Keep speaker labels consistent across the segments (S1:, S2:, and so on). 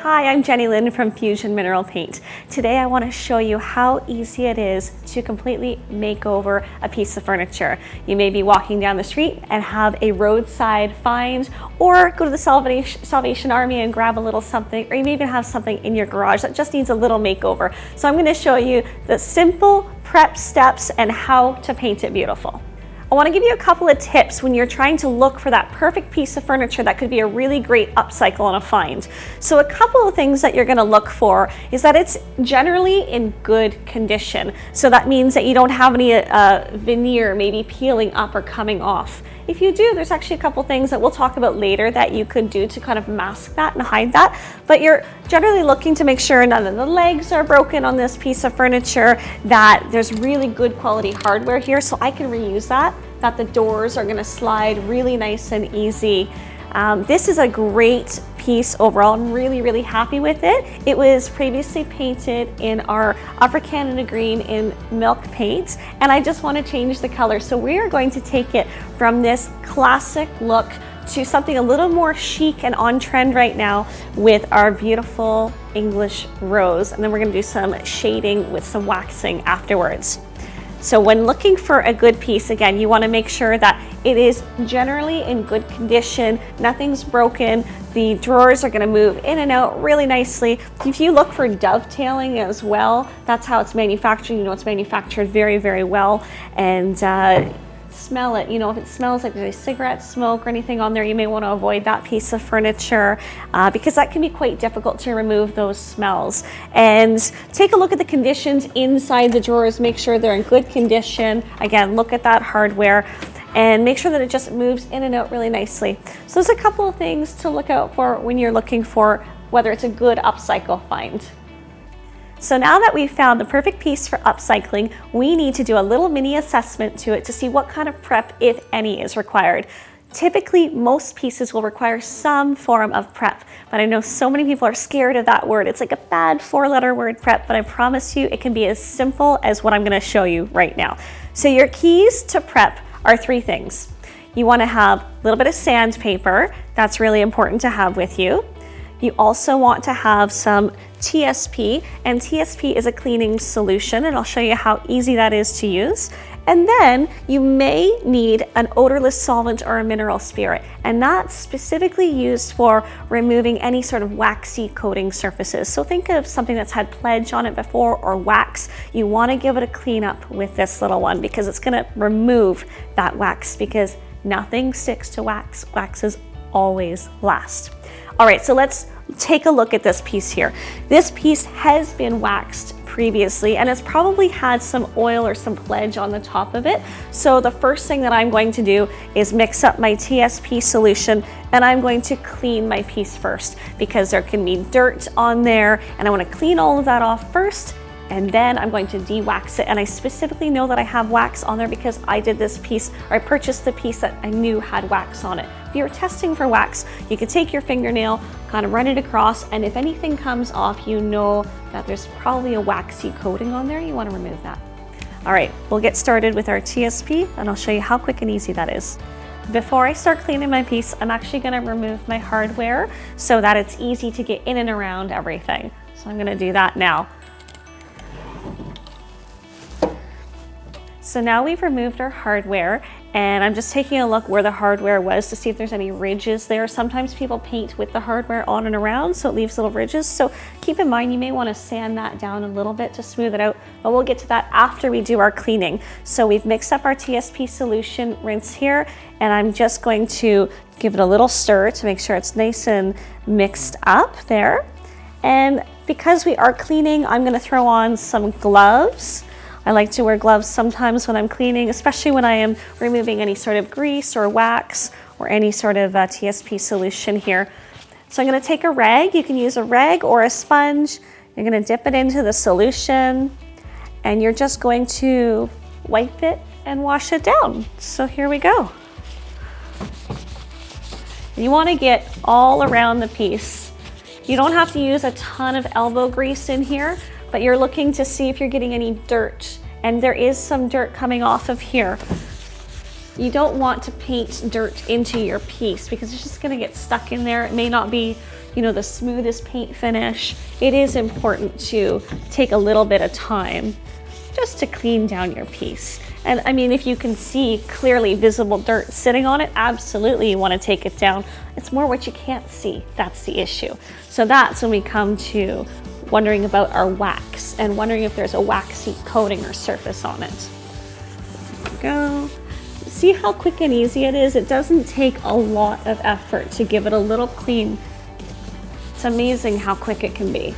S1: Hi, I'm Jennylyn from Fusion Mineral Paint. Today I want to show you how easy it is to completely make over a piece of furniture. You may be walking down the street and have a roadside find, or go to the Salvation Army and grab a little something, or you may even have something in your garage that just needs a little makeover. So I'm going to show you the simple prep steps and how to paint it beautiful. I want to give you a couple of tips when you're trying to look for that perfect piece of furniture that could be a really great upcycle and a find. So a couple of things that you're going to look for is that it's generally in good condition. So that means that you don't have any veneer maybe peeling up or coming off. If you do, there's actually a couple things that we'll talk about later that you could do to kind of mask that and hide that. But you're generally looking to make sure none of the legs are broken on this piece of furniture, that there's really good quality hardware here so I can reuse that the doors are going to slide really nice and easy. This is a great piece overall. I'm really happy with it. It was previously painted in our Upper Canada Green in milk paint, and I just want to change the color. So we are going to take it from this classic look to something a little more chic and on trend right now with our beautiful English rose. And then we're going to do some shading with some waxing afterwards. So when looking for a good piece, again, you want to make sure that it is generally in good condition, nothing's broken, the drawers are going to move in and out really nicely. If you look for dovetailing as well, that's how it's manufactured. You know, it's manufactured very well. And smell it. You know, if it smells like there's a cigarette smoke or anything on there, you may want to avoid that piece of furniture because that can be quite difficult to remove those smells. And take a look at the conditions inside the drawers, make sure they're in good condition. Again, look at that hardware and make sure that it just moves in and out really nicely. So there's a couple of things to look out for when you're looking for whether it's a good upcycle find. So now that we've found the perfect piece for upcycling, we need to do a little mini assessment to it to see what kind of prep, if any, is required. Typically, most pieces will require some form of prep, but I know so many people are scared of that word. It's like a bad 4-letter word, prep, but I promise you it can be as simple as what I'm going to show you right now. So your keys to prep are 3 things. You want to have a little bit of sandpaper. That's really important to have with you. You also want to have some TSP, and TSP is a cleaning solution, and I'll show you how easy that is to use. And then you may need an odorless solvent or a mineral spirit, and that's specifically used for removing any sort of waxy coating surfaces. So think of something that's had pledge on it before or wax. You want to give it a clean up with this little one because it's going to remove that wax, because nothing sticks to wax. Waxes always last. All right, so let's take a look at this piece here. This piece has been waxed previously and it's probably had some oil or some pledge on the top of it. So the first thing that I'm going to do is mix up my TSP solution, and I'm going to clean my piece first because there can be dirt on there, and I want to clean all of that off first. And then I'm going to de-wax it. And I specifically know that I have wax on there because I did this piece, or I purchased the piece that I knew had wax on it. If you're testing for wax, you could take your fingernail, kind of run it across, and if anything comes off, you know that there's probably a waxy coating on there. You want to remove that. All right, we'll get started with our TSP, and I'll show you how quick and easy that is. Before I start cleaning my piece, I'm actually going to remove my hardware so that it's easy to get in and around everything. So I'm going to do that now. So now we've removed our hardware, and I'm just taking a look where the hardware was to see if there's any ridges there. Sometimes people paint with the hardware on and around, so it leaves little ridges. So keep in mind, you may want to sand that down a little bit to smooth it out, but we'll get to that after we do our cleaning. So we've mixed up our TSP solution rinse here, and I'm just going to give it a little stir to make sure it's nice and mixed up there. And because we are cleaning, I'm going to throw on some gloves. I like to wear gloves sometimes when I'm cleaning, especially when I am removing any sort of grease or wax or any sort of TSP solution here. So I'm going to take a rag. You can use a rag or a sponge. You're going to dip it into the solution, and you're just going to wipe it and wash it down. So here we go. You want to get all around the piece. You don't have to use a ton of elbow grease in here, but you're looking to see if you're getting any dirt, and there is some dirt coming off of here. You don't want to paint dirt into your piece because it's just gonna get stuck in there. It may not be, you know, the smoothest paint finish. It is important to take a little bit of time just to clean down your piece. And I mean, if you can see clearly visible dirt sitting on it, absolutely you want to take it down. It's more what you can't see, that's the issue. So that's when we come to wondering about our wax and wondering if there's a waxy coating or surface on it. There we go. See how quick and easy it is? It doesn't take a lot of effort to give it a little clean. It's amazing how quick it can be.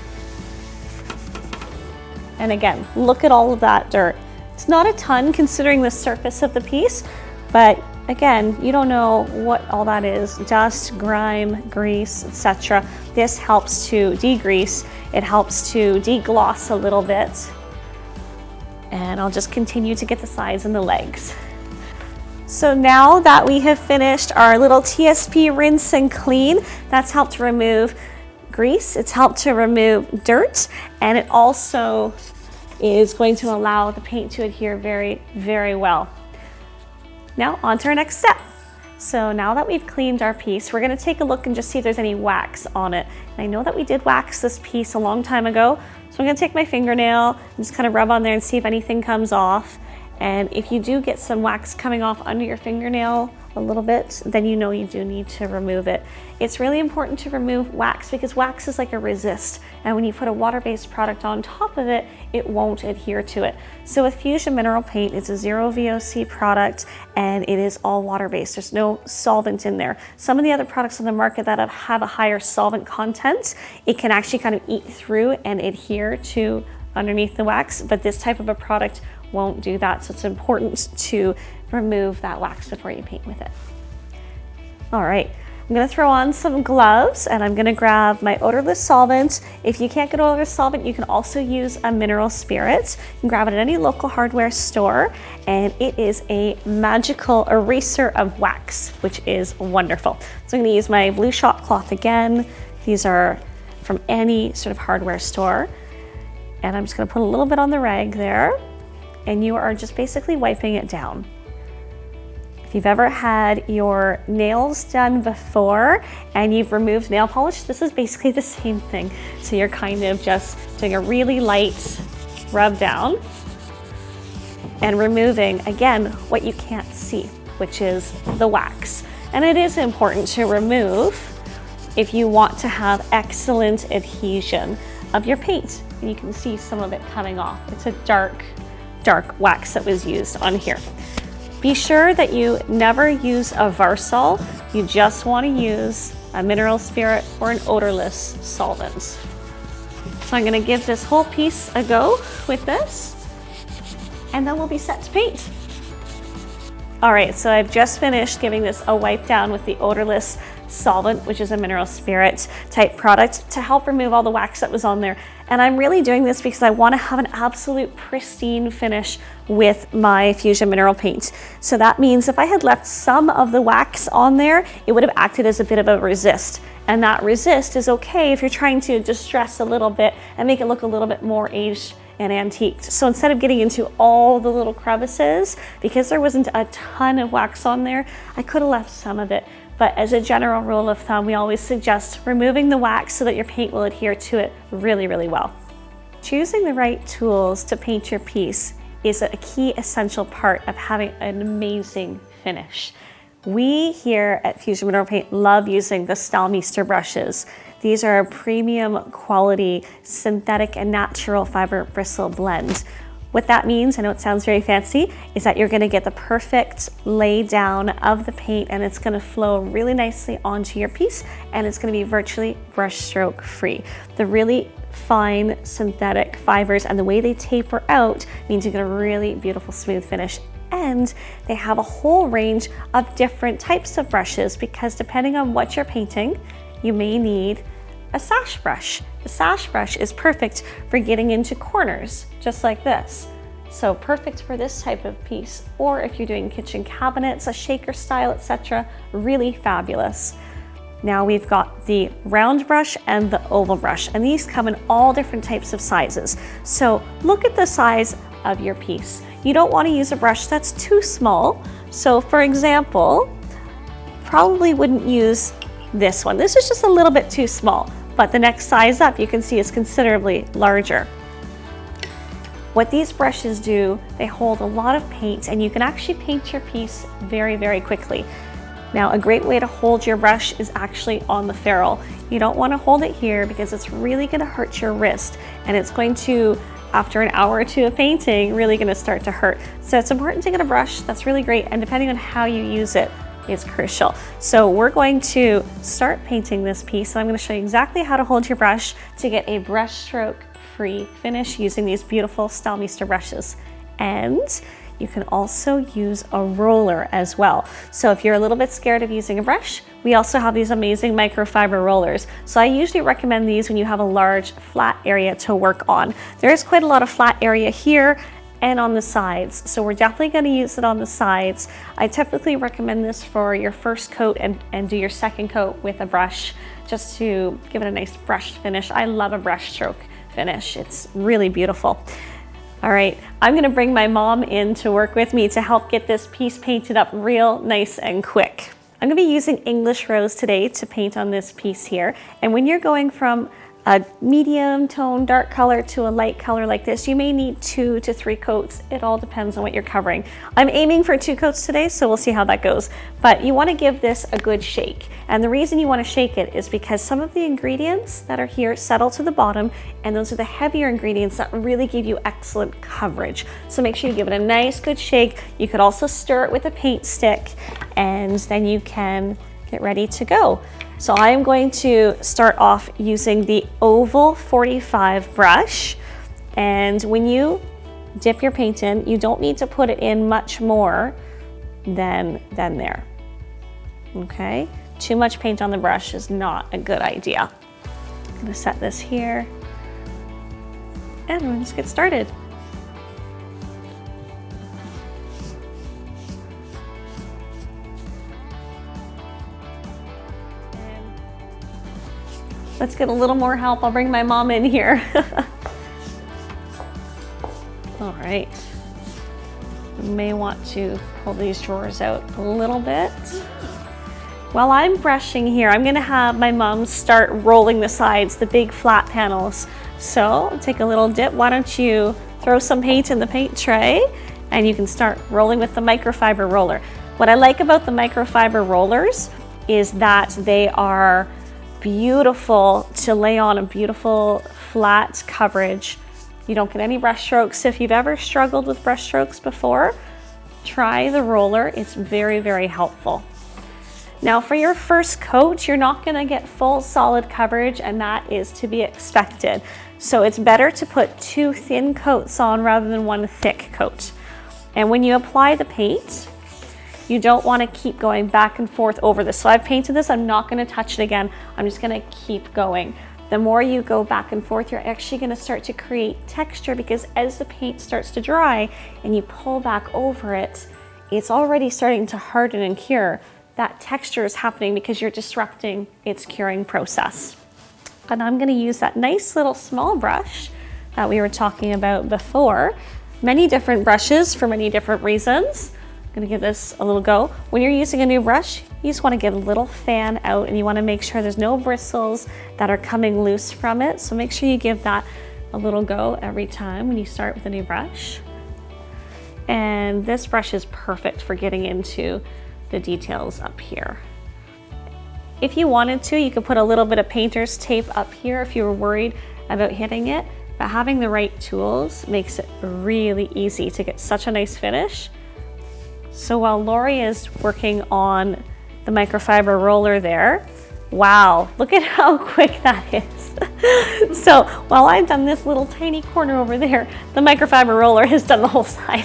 S1: And again, look at all of that dirt. It's not a ton considering the surface of the piece, but again, you don't know what all that is. Dust, grime, grease, etc. This helps to degrease. It helps to degloss a little bit. And I'll just continue to get the sides and the legs. So now that we have finished our little TSP rinse and clean, that's helped to remove grease, it's helped to remove dirt, and it also is going to allow the paint to adhere very, very well. Now on to our next step. So now that we've cleaned our piece, we're gonna take a look and just see if there's any wax on it. And I know that we did wax this piece a long time ago, so I'm gonna take my fingernail and just kind of rub on there and see if anything comes off. And if you do get some wax coming off under your fingernail a little bit, then you know you do need to remove it. It's really important to remove wax because wax is like a resist. And when you put a water-based product on top of it, it won't adhere to it. So with Fusion Mineral Paint, it's a zero VOC product and it is all water-based. There's no solvent in there. Some of the other products on the market that have a higher solvent content, it can actually kind of eat through and adhere to underneath the wax, but this type of a product won't do that. So it's important to remove that wax before you paint with it. All right, I'm gonna throw on some gloves and I'm gonna grab my odorless solvent. If you can't get odorless solvent, you can also use a mineral spirit. You can grab it at any local hardware store, and it is a magical eraser of wax, which is wonderful. So I'm gonna use my blue shop cloth again. These are from any sort of hardware store. And I'm just gonna put a little bit on the rag there, and you are just basically wiping it down. If you've ever had your nails done before and you've removed nail polish, this is basically the same thing. So you're kind of just doing a really light rub down and removing, again, what you can't see, which is the wax. And it is important to remove if you want to have excellent adhesion of your paint. And you can see some of it coming off. It's a dark wax that was used on here. Be sure that you never use a Varsol. You just want to use a mineral spirit or an odorless solvent. So I'm going to give this whole piece a go with this, and then we'll be set to paint. All right, so I've just finished giving this a wipe down with the odorless solvent, which is a mineral spirit type product, to help remove all the wax that was on there. And I'm really doing this because I want to have an absolute pristine finish with my Fusion Mineral Paint. So that means if I had left some of the wax on there, it would have acted as a bit of a resist. And that resist is okay if you're trying to distress a little bit and make it look a little bit more aged and antiqued. So instead of getting into all the little crevices, because there wasn't a ton of wax on there, I could have left some of it. But as a general rule of thumb, we always suggest removing the wax so that your paint will adhere to it really, really well. Choosing the right tools to paint your piece is a key essential part of having an amazing finish. We here at Fusion Mineral Paint love using the Stahlmeister brushes. These are a premium quality synthetic and natural fiber bristle blend. What that means, I know it sounds very fancy, is that you're gonna get the perfect lay down of the paint and it's gonna flow really nicely onto your piece and it's gonna be virtually brush stroke free. The really fine synthetic fibers and the way they taper out means you get a really beautiful smooth finish. And they have a whole range of different types of brushes because depending on what you're painting, you may need a sash brush. The sash brush is perfect for getting into corners, just like this. So perfect for this type of piece, or if you're doing kitchen cabinets, a shaker style, etc., really fabulous. Now we've got the round brush and the oval brush, and these come in all different types of sizes. So look at the size of your piece. you don't want to use a brush that's too small. So for example, probably wouldn't use this one. This is just a little bit too small, but the next size up you can see is considerably larger. What these brushes do, they hold a lot of paint and you can actually paint your piece very, very quickly. Now, a great way to hold your brush is actually on the ferrule. You don't want to hold it here because it's really going to hurt your wrist, and it's going to, after an hour or two of painting, really going to start to hurt. So it's important to get a brush that's really great, and depending on how you use it, it's crucial. So we're going to start painting this piece, and I'm going to show you exactly how to hold your brush to get a brush stroke free finish using these beautiful Stylmeester brushes. And you can also use a roller as well. So if you're a little bit scared of using a brush, we also have these amazing microfiber rollers. So I usually recommend these when you have a large flat area to work on. There is quite a lot of flat area here and on the sides, so we're definitely going to use it on the sides. I typically recommend this for your first coat and do your second coat with a brush, just to give it a nice brushed finish. I love a brush stroke finish. It's really beautiful. All right, I'm gonna bring my mom in to work with me to help get this piece painted up real nice and quick. I'm gonna be using English Rose today to paint on this piece here. And when you're going from a medium tone dark color to a light color like this, you may need 2 to 3 coats. It all depends on what you're covering. I'm aiming for 2 coats today, so we'll see how that goes. But you want to give this a good shake. And the reason you want to shake it is because some of the ingredients that are here settle to the bottom, and those are the heavier ingredients that really give you excellent coverage. So make sure you give it a nice good shake. You could also stir it with a paint stick, and then you can get ready to go. So I'm going to start off using the oval 45 brush, and when you dip your paint in, you don't need to put it in much more than there. Okay, too much paint on the brush is not a good idea. I'm gonna set this here, and let's get started. Let's get a little more help. I'll bring my mom in here. All right. You may want to pull these drawers out a little bit. While I'm brushing here, I'm gonna have my mom start rolling the sides, the big flat panels. So take a little dip. Why don't you throw some paint in the paint tray, and you can start rolling with the microfiber roller. What I like about the microfiber rollers is that they are beautiful to lay on a beautiful flat coverage. You don't get any brush strokes. If you've ever struggled with brush strokes before, try the roller. It's very, very helpful. Now for your first coat, you're not gonna get full solid coverage, and that is to be expected. So it's better to put 2 thin coats on rather than 1 thick coat. And when you apply the paint, you don't want to keep going back and forth over this. So I've painted this, I'm not going to touch it again. I'm just going to keep going. The more you go back and forth, you're actually going to start to create texture, because as the paint starts to dry and you pull back over it, it's already starting to harden and cure. That texture is happening because you're disrupting its curing process. And I'm going to use that nice little small brush that we were talking about before. Many different brushes for many different reasons. I'm gonna give this a little go. When you're using a new brush, you just wanna get a little fan out, and you wanna make sure there's no bristles that are coming loose from it. So make sure you give that a little go every time when you start with a new brush. And this brush is perfect for getting into the details up here. If you wanted to, you could put a little bit of painter's tape up here if you were worried about hitting it, but having the right tools makes it really easy to get such a nice finish. So while Loree is working on the microfiber roller there, wow, look at how quick that is. So while I've done this little tiny corner over there, the microfiber roller has done the whole side.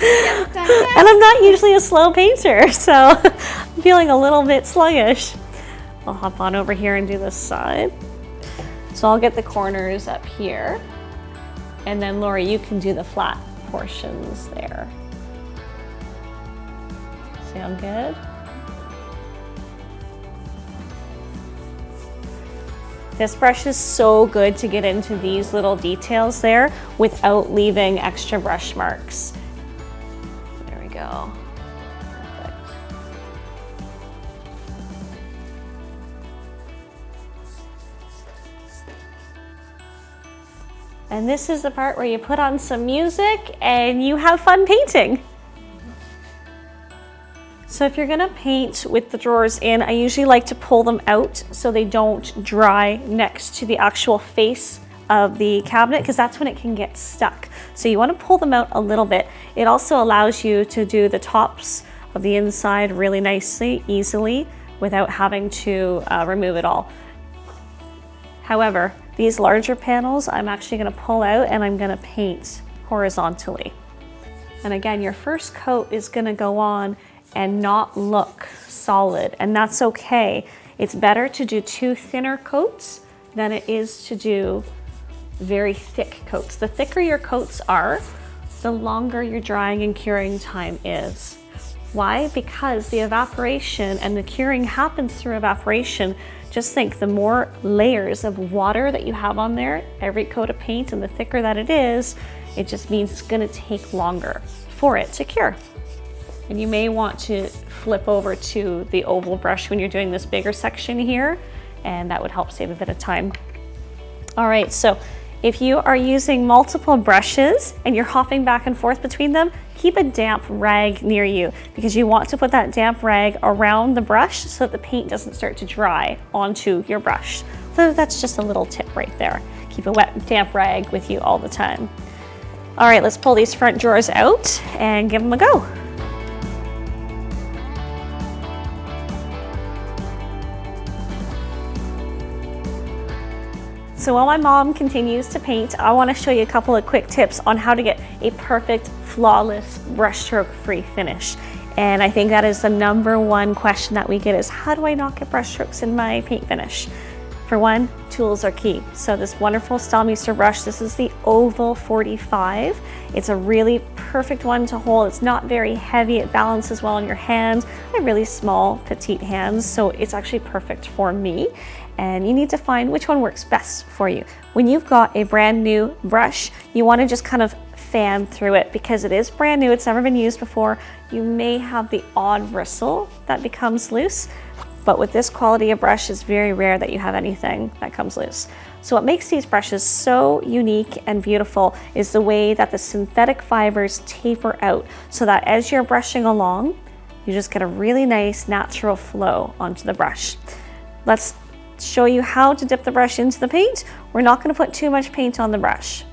S1: Yes, and I'm not usually a slow painter, so I'm feeling a little bit sluggish. I'll hop on over here and do this side. So I'll get the corners up here, and then Loree, you can do the flat portions there. Sound good? This brush is so good to get into these little details there without leaving extra brush marks. There we go. Perfect. And this is the part where you put on some music and you have fun painting. So if you're gonna paint with the drawers in, I usually like to pull them out so they don't dry next to the actual face of the cabinet, because that's when it can get stuck. So you wanna pull them out a little bit. It also allows you to do the tops of the inside really nicely, easily, without having to remove it all. However, these larger panels, I'm actually gonna pull out and I'm gonna paint horizontally. And again, your first coat is gonna go on and not look solid, and that's okay. It's better to do 2 thinner coats than it is to do very thick coats. The thicker your coats are, the longer your drying and curing time is. Why? Because the evaporation and the curing happens through evaporation. Just think, the more layers of water that you have on there, every coat of paint, and the thicker that it is, it just means it's gonna take longer for it to cure. And you may want to flip over to the oval brush when you're doing this bigger section here, and that would help save a bit of time. All right, so if you are using multiple brushes and you're hopping back and forth between them, keep a damp rag near you, because you want to put that damp rag around the brush so that the paint doesn't start to dry onto your brush. So that's just a little tip right there. Keep a wet, damp rag with you all the time. All right, let's pull these front drawers out and give them a go. So while my mom continues to paint, I want to show you a couple of quick tips on how to get a perfect, flawless, brushstroke-free finish. And I think that is the #1 question that we get is, how do I not get brushstrokes in my paint finish? For one, tools are key. So this wonderful Stylmeister brush, this is the Oval 45. It's a really perfect one to hold. It's not very heavy. It balances well in your hand. I have really small, petite hands, so it's actually perfect for me. And you need to find which one works best for you. When you've got a brand new brush, you want to just kind of fan through it because it is brand new. It's never been used before. You may have the odd bristle that becomes loose, but with this quality of brush, it's very rare that you have anything that comes loose. So what makes these brushes so unique and beautiful is the way that the synthetic fibers taper out, so that as you're brushing along, you just get a really nice natural flow onto the brush. Let's show you how to dip the brush into the paint. We're not going to put too much paint on the brush.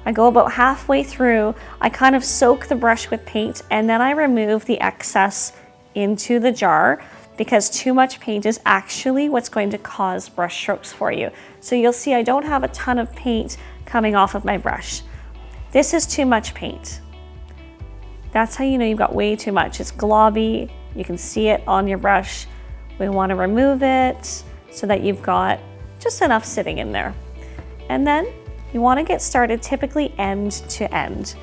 S1: I go about halfway through, I kind of soak the brush with paint, and then I remove the excess into the jar, because too much paint is actually what's going to cause brush strokes for you. So you'll see I don't have a ton of paint coming off of my brush. This is too much paint. That's how you know you've got way too much. It's globby, you can see it on your brush. We want to remove it so that you've got just enough sitting in there. And then you want to get started typically end to end.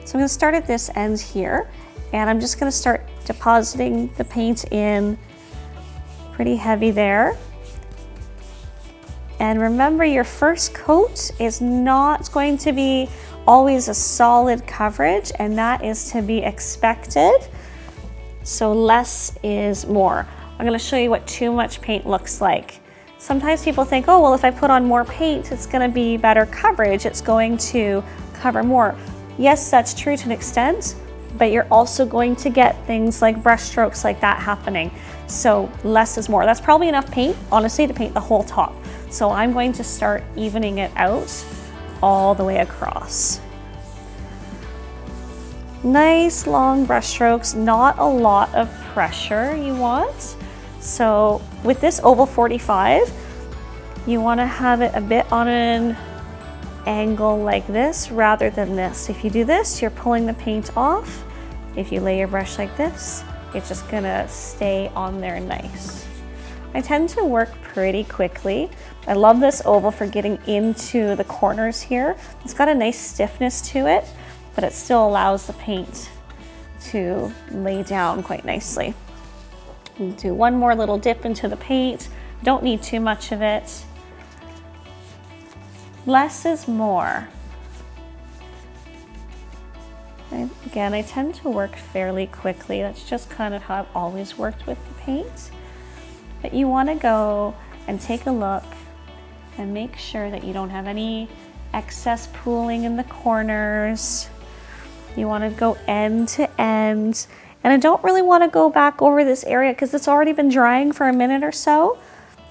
S1: So I'm going to start at this end here, and I'm just going to start depositing the paint in pretty heavy there. And remember, your first coat is not going to be always a solid coverage, and that is to be expected. So less is more. I'm going to show you what too much paint looks like. Sometimes people think, oh, well, if I put on more paint, it's going to be better coverage. It's going to cover more. Yes, that's true to an extent, but you're also going to get things like brush strokes like that happening. So less is more. That's probably enough paint, honestly, to paint the whole top. So I'm going to start evening it out all the way across. Nice long brush strokes, not a lot of pressure you want. So with this Oval 45, you want to have it a bit on an angle like this rather than this. If you do this, you're pulling the paint off. If you lay your brush like this, it's just gonna stay on there nice. I tend to work pretty quickly. I love this oval for getting into the corners here. It's got a nice stiffness to it, but it still allows the paint to lay down quite nicely. Do one more little dip into the paint. Don't need too much of it. Less is more. And again, I tend to work fairly quickly. That's just kind of how I've always worked with the paint. But you want to go and take a look and make sure that you don't have any excess pooling in the corners. You want to go end to end. And I don't really want to go back over this area because it's already been drying for a minute or so.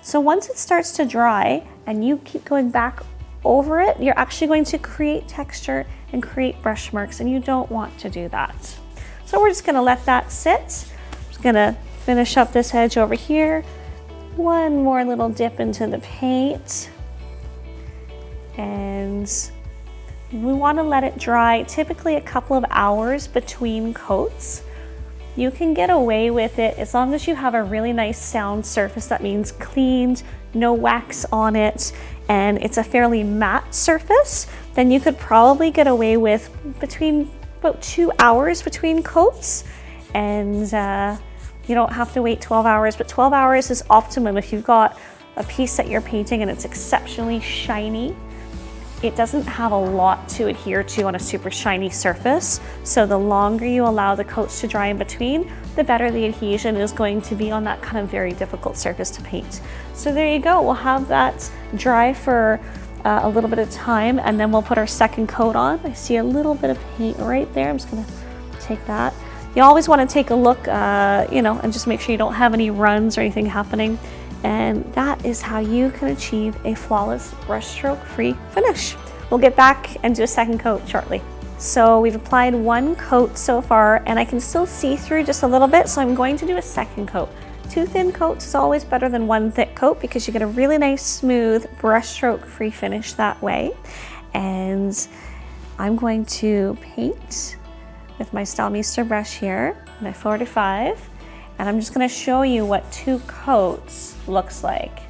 S1: So once it starts to dry and you keep going back over it, you're actually going to create texture and create brush marks, and you don't want to do that. So we're just going to let that sit. I'm just going to finish up this edge over here. One more little dip into the paint. And we want to let it dry typically a couple of hours between coats. You can get away with it as long as you have a really nice sound surface. That means cleaned, no wax on it, and it's a fairly matte surface. Then you could probably get away with between about 2 hours between coats, and you don't have to wait 12 hours, but 12 hours is optimum if you've got a piece that you're painting and it's exceptionally shiny. It doesn't have a lot to adhere to on a super shiny surface, so the longer you allow the coats to dry in between, the better the adhesion is going to be on that kind of very difficult surface to paint. So there you go, we'll have that dry for a little bit of time, and then we'll put our second coat on. I see a little bit of paint right there. I'm just gonna take that. You always want to take a look, and just make sure you don't have any runs or anything happening. And that is how you can achieve a flawless brushstroke free finish. We'll get back and do a second coat shortly. So we've applied one coat so far, and I can still see through just a little bit, so I'm going to do a second coat. 2 thin coats is always better than 1 thick coat because you get a really nice smooth brushstroke free finish that way. And I'm going to paint with my Stylmeister brush here, my 45. And I'm just going to show you what 2 coats looks like.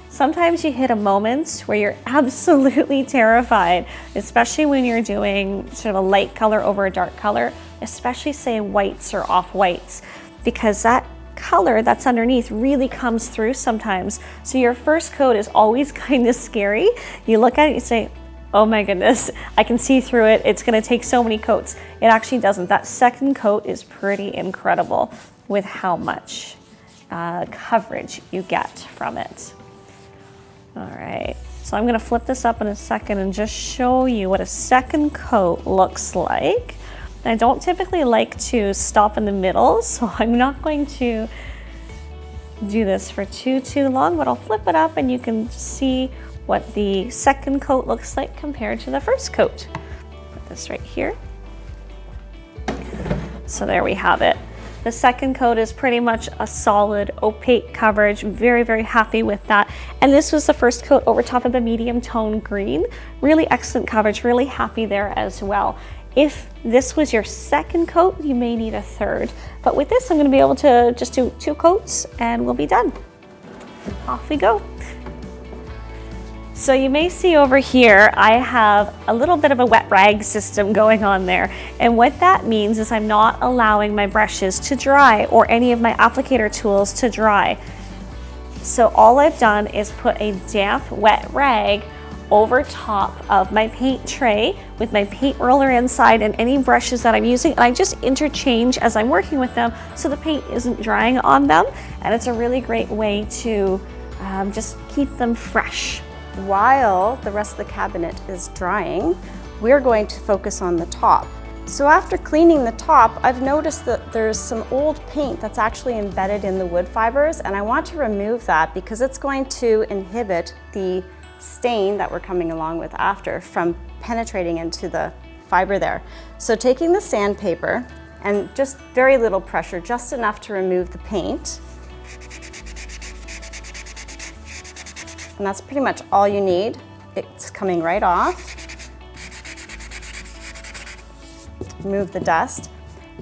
S1: Sometimes you hit a moment where you're absolutely terrified, especially when you're doing sort of a light color over a dark color, especially say whites or off-whites, because that color that's underneath really comes through sometimes. So your first coat is always kind of scary. You look at it, you say, oh my goodness, I can see through it. It's going to take so many coats. It actually doesn't. That second coat is pretty incredible with how much coverage you get from it. All right, so I'm going to flip this up in a second and just show you what a second coat looks like. I don't typically like to stop in the middle, so I'm not going to do this for too long, but I'll flip it up and you can see what the second coat looks like compared to the first coat. Put this right here. So there we have it. The second coat is pretty much a solid opaque coverage. Very, very happy with that. And this was the first coat over top of the medium tone green. Really excellent coverage, really happy there as well. If this was your second coat, you may need a third. But with this, I'm gonna be able to just do 2 coats and we'll be done. Off we go. So you may see over here, I have a little bit of a wet rag system going on there. And what that means is I'm not allowing my brushes to dry or any of my applicator tools to dry. So all I've done is put a damp wet rag over top of my paint tray with my paint roller inside and any brushes that I'm using. And I just interchange as I'm working with them so the paint isn't drying on them. And it's a really great way to just keep them fresh.
S2: While the rest of the cabinet is drying, we're going to focus on the top. So after cleaning the top, I've noticed that there's some old paint that's actually embedded in the wood fibers, and I want to remove that because it's going to inhibit the stain that we're coming along with after from penetrating into the fiber there. So taking the sandpaper and just very little pressure, just enough to remove the paint. And that's pretty much all you need. It's coming right off. Remove the dust.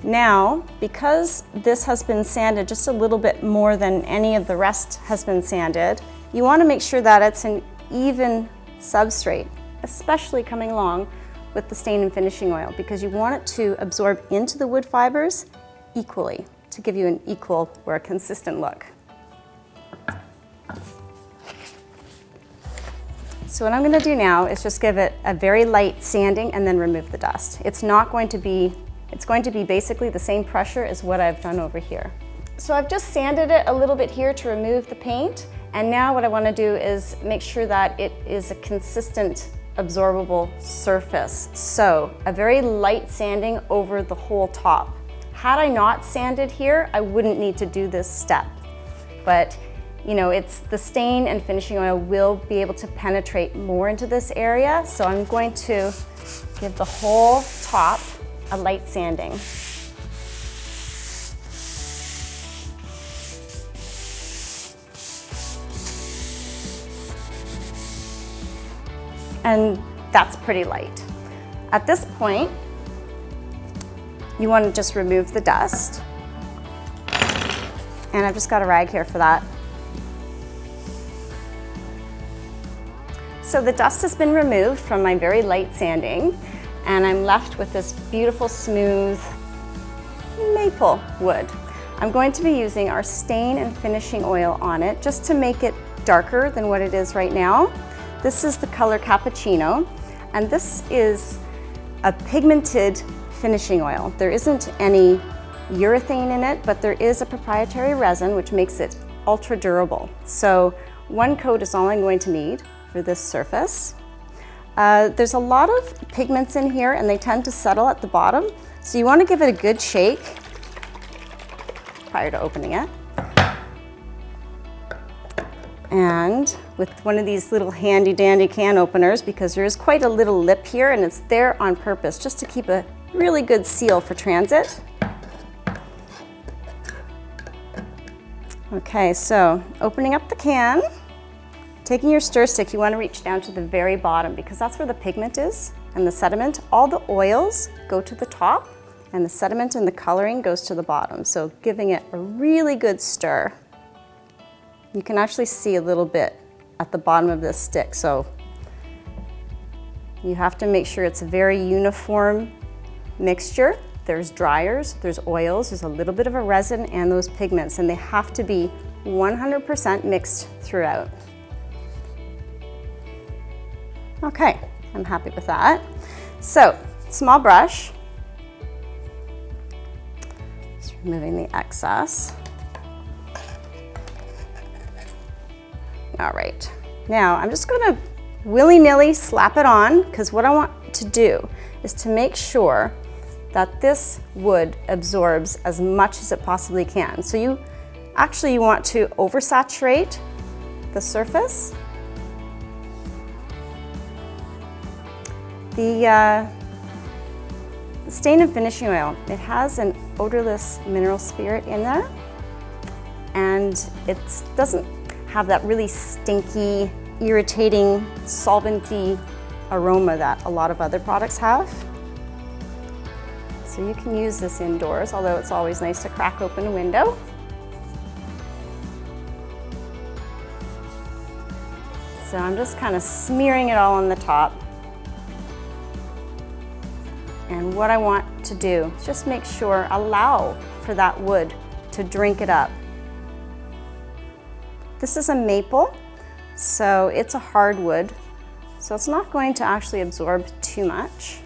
S2: Now, because this has been sanded just a little bit more than any of the rest has been sanded, you want to make sure that it's an even substrate, especially coming along with the stain and finishing oil, because you want it to absorb into the wood fibers equally to give you an equal or a consistent look. So what I'm going to do now is just give it a very light sanding and then remove the dust. It's going to be basically the same pressure as what I've done over here. So I've just sanded it a little bit here to remove the paint, and now what I want to do is make sure that it is a consistent absorbable surface. So a very light sanding over the whole top. Had I not sanded here, I wouldn't need to do this step, but you know, it's the stain and finishing oil will be able to penetrate more into this area. So I'm going to give the whole top a light sanding. And that's pretty light. At this point, you want to just remove the dust. And I've just got a rag here for that. So the dust has been removed from my very light sanding, and I'm left with this beautiful smooth maple wood. I'm going to be using our stain and finishing oil on it just to make it darker than what it is right now. This is the color Cappuccino, and this is a pigmented finishing oil. There isn't any urethane in it, but there is a proprietary resin which makes it ultra durable. So one coat is all I'm going to need for this surface. There's a lot of pigments in here and they tend to settle at the bottom. So you want to give it a good shake prior to opening it. And with one of these little handy dandy can openers, because there is quite a little lip here and it's there on purpose just to keep a really good seal for transit. Okay, so opening up the can. Taking your stir stick, you want to reach down to the very bottom because that's where the pigment is and the sediment. All the oils go to the top and the sediment and the coloring goes to the bottom. So giving it a really good stir. You can actually see a little bit at the bottom of this stick. So you have to make sure it's a very uniform mixture. There's dryers, there's oils, there's a little bit of a resin and those pigments, and they have to be 100% mixed throughout. Okay, I'm happy with that. So, small brush, just removing the excess. All right, now I'm just gonna willy-nilly slap it on because what I want to do is to make sure that this wood absorbs as much as it possibly can. So you want to oversaturate the surface. The stain and finishing oil, it has an odorless mineral spirit in there, and it doesn't have that really stinky, irritating, solventy aroma that a lot of other products have. So you can use this indoors, although it's always nice to crack open a window. So I'm just kind of smearing it all on the top. And what I want to do is just make sure, allow for that wood to drink it up. This is a maple, so it's a hardwood, so it's not going to actually absorb too much.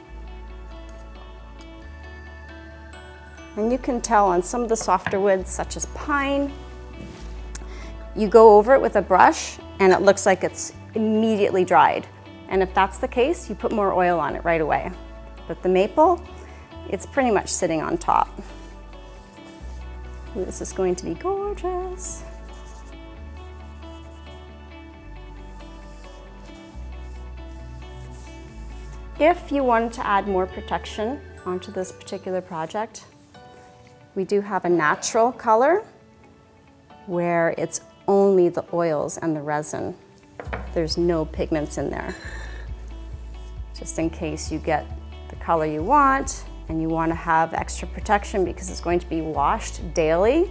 S2: And you can tell on some of the softer woods, such as pine, you go over it with a brush and it looks like it's immediately dried. And if that's the case, you put more oil on it right away. But the maple, it's pretty much sitting on top. Ooh, this is going to be gorgeous. If you wanted to add more protection onto this particular project, we do have a natural color where it's only the oils and the resin. There's no pigments in there. Just in case you get the color you want and you want to have extra protection because it's going to be washed daily,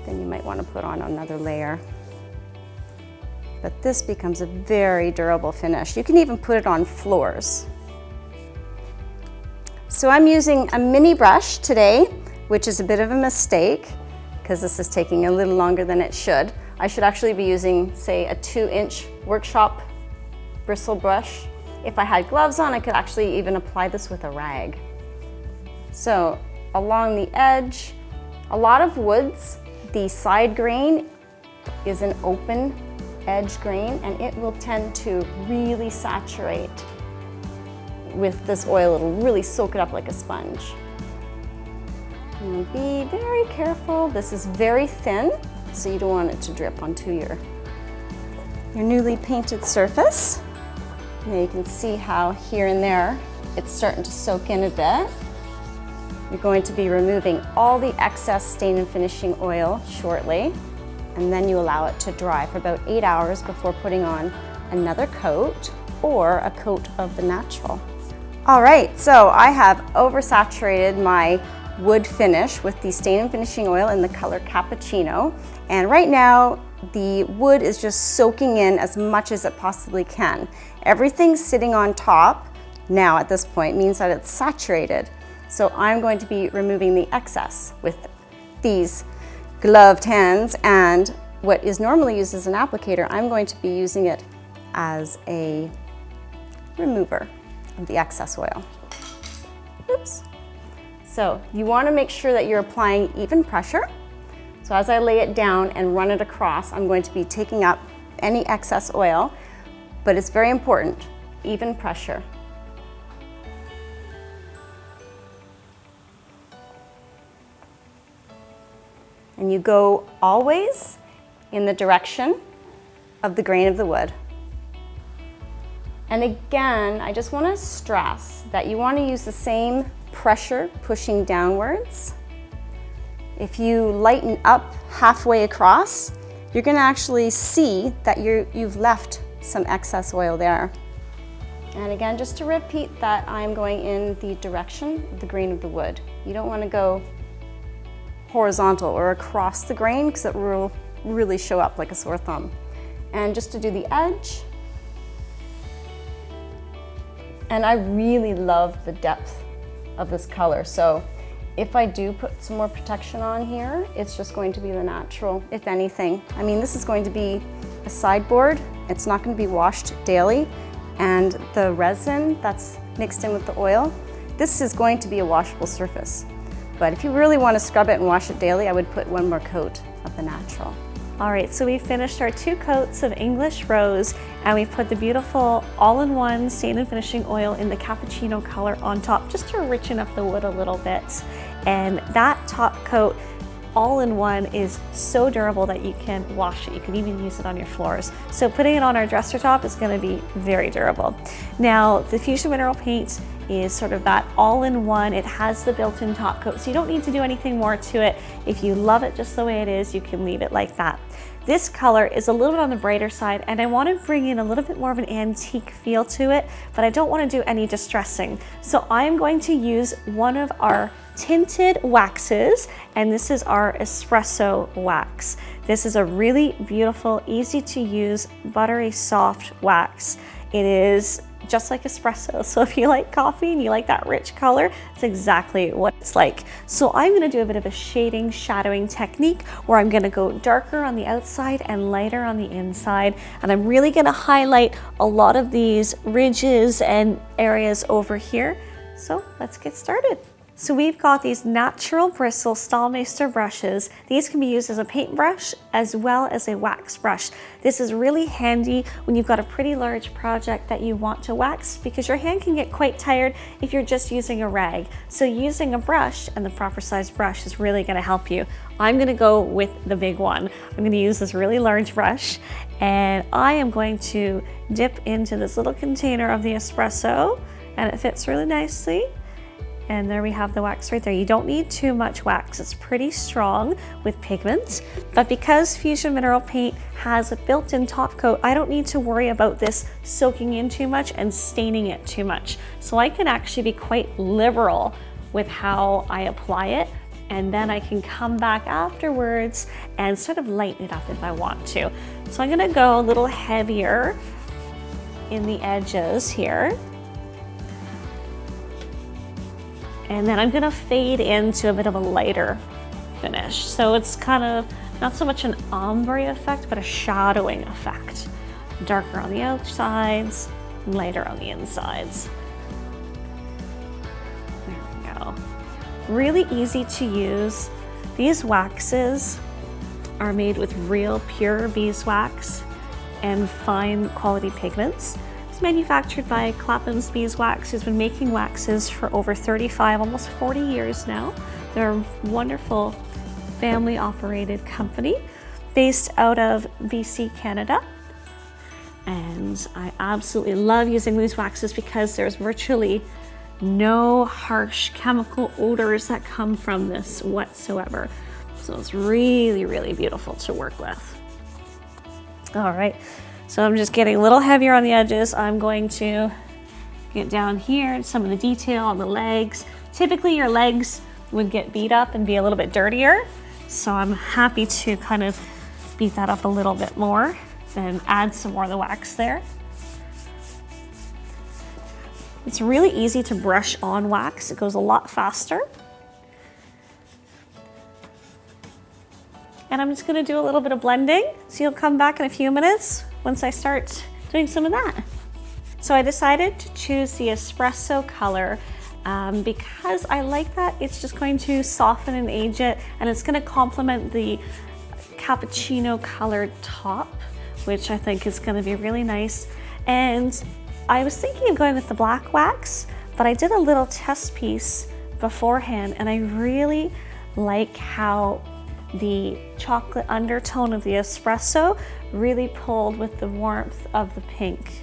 S2: then you might want to put on another layer. But this becomes a very durable finish. You can even put it on floors. So I'm using a mini brush today, which is a bit of a mistake because this is taking a little longer than it should. I should actually be using, say, a 2-inch workshop bristle brush. If I had gloves on, I could actually even apply this with a rag. So along the edge, a lot of woods, the side grain is an open edge grain and it will tend to really saturate with this oil. It'll really soak it up like a sponge. And be very careful. This is very thin, so you don't want it to drip onto your newly painted surface. Now you can see how here and there it's starting to soak in a bit. You're going to be removing all the excess stain and finishing oil shortly, and then you allow it to dry for about 8 hours before putting on another coat or a coat of the natural. All right, so I have oversaturated my wood finish with the stain and finishing oil in the color Cappuccino. And right now, the wood is just soaking in as much as it possibly can. Everything sitting on top now at this point means that it's saturated. So I'm going to be removing the excess with these gloved hands, and what is normally used as an applicator, I'm going to be using it as a remover of the excess oil. Oops. So you want to make sure that you're applying even pressure. So as I lay it down and run it across, I'm going to be taking up any excess oil, but it's very important, even pressure. And you go always in the direction of the grain of the wood. And again, I just want to stress that you want to use the same pressure pushing downwards. If you lighten up halfway across, you're going to actually see that you've left some excess oil there. And again, just to repeat that, I'm going in the direction of the grain of the wood. You don't want to go horizontal or across the grain because it will really show up like a sore thumb. And just to do the edge. And I really love the depth of this color. So if I do put some more protection on here, it's just going to be the natural, if anything. I mean, this is going to be a sideboard. It's not going to be washed daily. And the resin that's mixed in with the oil, this is going to be a washable surface. But if you really want to scrub it and wash it daily, I would put one more coat of the natural.
S1: All right, so we finished our 2 coats of English rose, and we put the beautiful all-in-one stain and finishing oil in the Cappuccino color on top, just to richen up the wood a little bit. And that top coat, all-in-one, is so durable that you can wash it. You can even use it on your floors. So putting it on our dresser top is going to be very durable. Now, the Fusion Mineral Paint is sort of that all-in-one. It has the built-in top coat, so you don't need to do anything more to it. If you love it just the way it is, you can leave it like that. This color is a little bit on the brighter side, and I want to bring in a little bit more of an antique feel to it, but I don't want to do any distressing. So I'm going to use one of our tinted waxes, and this is our Espresso wax. This is a really beautiful, easy to use, buttery soft wax. It is just like espresso. So if you like coffee and you like that rich color, it's exactly what it's like. So I'm gonna do a bit of a shading, shadowing technique where I'm gonna go darker on the outside and lighter on the inside. And I'm really gonna highlight a lot of these ridges and areas over here. So let's get started. So we've got these natural bristle Stahlmeister brushes. These can be used as a paintbrush as well as a wax brush. This is really handy when you've got a pretty large project that you want to wax, because your hand can get quite tired if you're just using a rag. So using a brush and the proper size brush is really gonna help you. I'm gonna go with the big one. I'm gonna use this really large brush, and I am going to dip into this little container of the espresso, and it fits really nicely. And there we have the wax right there. You don't need too much wax. It's pretty strong with pigment, but because Fusion Mineral Paint has a built-in top coat, I don't need to worry about this soaking in too much and staining it too much. So I can actually be quite liberal with how I apply it, and then I can come back afterwards and sort of lighten it up if I want to. So I'm gonna go a little heavier in the edges here. And then I'm gonna fade into a bit of a lighter finish. So it's kind of not so much an ombre effect, but a shadowing effect. Darker on the outsides lighter on the insides. There we go. Really easy to use. These waxes are made with real pure beeswax and fine quality pigments. It's manufactured by Clapham's Beeswax, who's been making waxes for over 35, almost 40 years now. They're a wonderful family operated company based out of BC, Canada. And I absolutely love using these waxes because there's virtually no harsh chemical odors that come from this whatsoever. So it's really, really beautiful to work with. All right, so I'm just getting a little heavier on the edges. I'm going to get down here and some of the detail on the legs. Typically your legs would get beat up and be a little bit dirtier. So I'm happy to kind of beat that up a little bit more and add some more of the wax there. It's really easy to brush on wax. It goes a lot faster. And I'm just gonna do a little bit of blending. So you'll come back in a few minutes once I start doing some of that. So I decided to choose the Espresso color because I like that it's just going to soften and age it, and it's gonna complement the cappuccino colored top, which I think is gonna be really nice. And I was thinking of going with the black wax, but I did a little test piece beforehand, and I really like how the chocolate undertone of the espresso really pulled with the warmth of the pink.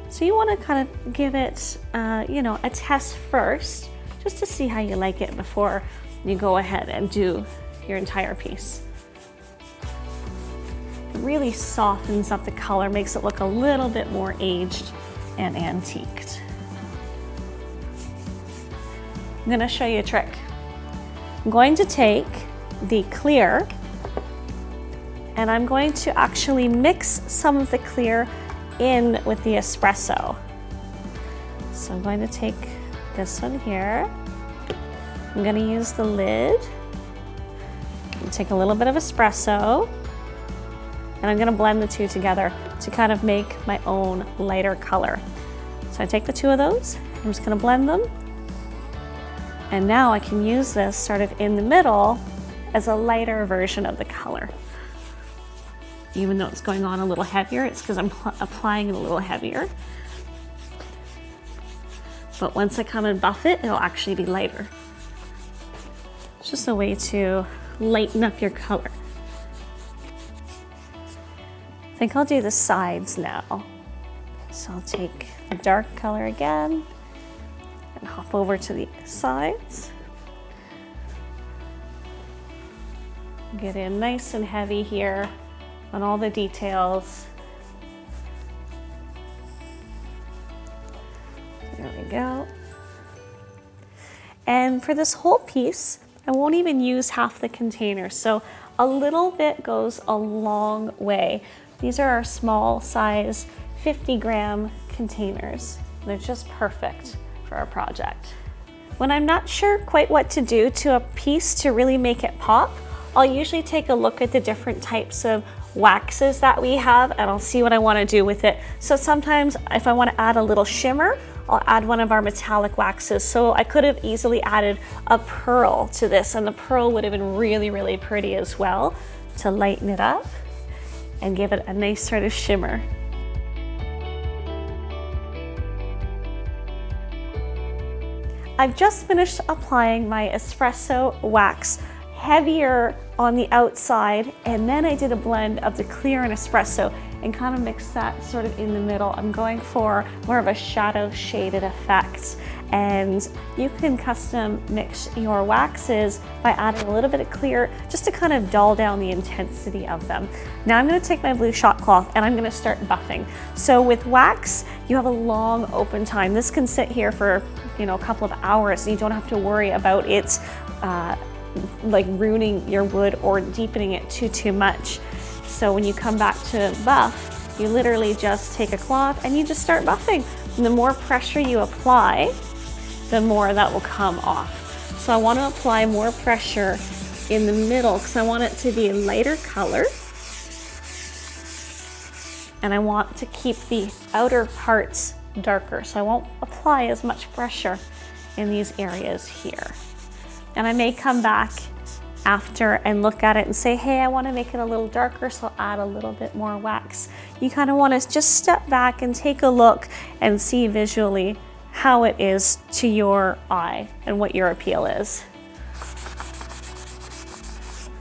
S1: So you want to kind of give it, a test first, just to see how you like it before you go ahead and do your entire piece. It really softens up the color, makes it look a little bit more aged and antiqued. I'm going to show you a trick. I'm going to take the clear and I'm going to actually mix some of the clear in with the espresso. So I'm going to take this one here. I'm going to use the lid and take a little bit of espresso, and I'm going to blend the two together to kind of make my own lighter color. So I take the two of those, I'm just going to blend them, and now I can use this sort of in the middle as a lighter version of the color. Even though it's going on a little heavier, it's because I'm applying it a little heavier. But once I come and buff it, it'll actually be lighter. It's just a way to lighten up your color. I think I'll do the sides now. So I'll take the dark color again and hop over to the sides. Get in nice and heavy here on all the details. There we go. And for this whole piece, I won't even use half the container. So a little bit goes a long way. These are our small size 50-gram containers. They're just perfect for our project. When I'm not sure quite what to do to a piece to really make it pop, I'll usually take a look at the different types of waxes that we have, and I'll see what I want to do with it. So sometimes if I want to add a little shimmer, I'll add one of our metallic waxes. So I could have easily added a pearl to this, and the pearl would have been really, really pretty as well to lighten it up and give it a nice sort of shimmer. I've just finished applying my espresso wax, heavier on the outside, and then I did a blend of the clear and espresso and kind of mix that sort of in the middle. I'm going for more of a shadow shaded effect, and you can custom mix your waxes by adding a little bit of clear just to kind of dull down the intensity of them. Now I'm going to take my blue shot cloth and I'm going to start buffing. So with wax, you have a long open time. This can sit here for a couple of hours, and you don't have to worry about it like ruining your wood or deepening it too much. So when you come back to buff, you literally just take a cloth and you just start buffing. And the more pressure you apply, the more that will come off. So I want to apply more pressure in the middle because I want it to be a lighter color. and I want to keep the outer parts darker, so I won't apply as much pressure in these areas here. And I may come back after and look at it and say, hey, I want to make it a little darker, so I'll add a little bit more wax. You kind of want to just step back and take a look and see visually how it is to your eye and what your appeal is.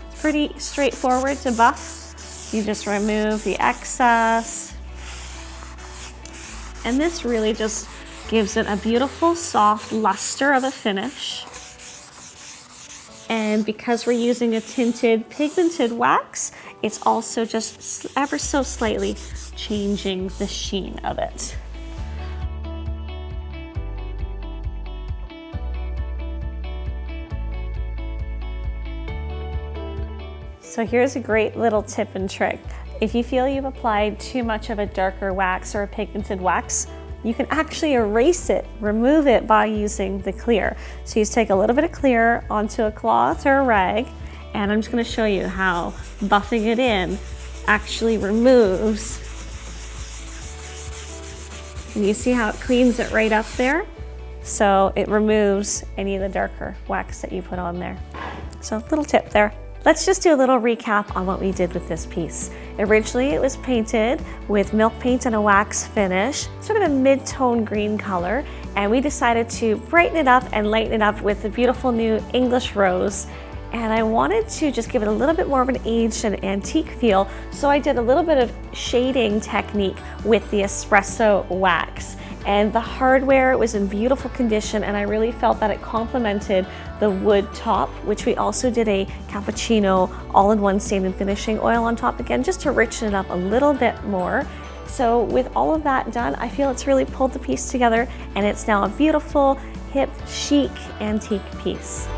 S1: It's pretty straightforward to buff. You just remove the excess. And this really just gives it a beautiful, soft luster of a finish. And because we're using a tinted pigmented wax, it's also just ever so slightly changing the sheen of it. So here's a great little tip and trick. If you feel you've applied too much of a darker wax or a pigmented wax, you can actually erase it, remove it by using the clear. So you just take a little bit of clear onto a cloth or a rag, and I'm just gonna show you how buffing it in actually removes. And you see how it cleans it right up there? So it removes any of the darker wax that you put on there. So little tip there. Let's just do a little recap on what we did with this piece. Originally, it was painted with milk paint and a wax finish, sort of a mid-tone green color, and we decided to brighten it up and lighten it up with the beautiful new English rose. And I wanted to just give it a little bit more of an aged and antique feel, so I did a little bit of shading technique with the Espresso wax. And the hardware was in beautiful condition, and I really felt that it complemented the wood top, which we also did a cappuccino all-in-one stain and finishing oil on top again, just to richen it up a little bit more. So with all of that done, I feel it's really pulled the piece together, and it's now a beautiful, hip, chic, antique piece.